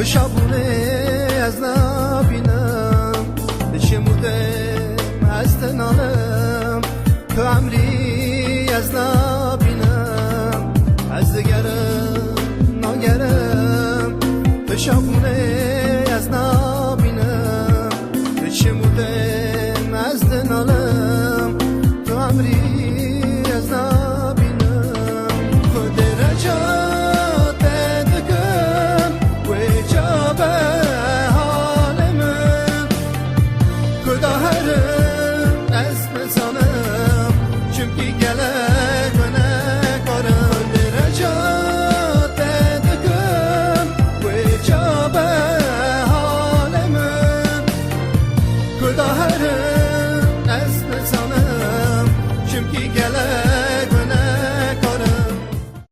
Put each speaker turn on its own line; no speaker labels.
شابونه از نبینم دشمودم از تنالم تو عمری از نبینم از دگرم ناگرم به شابونه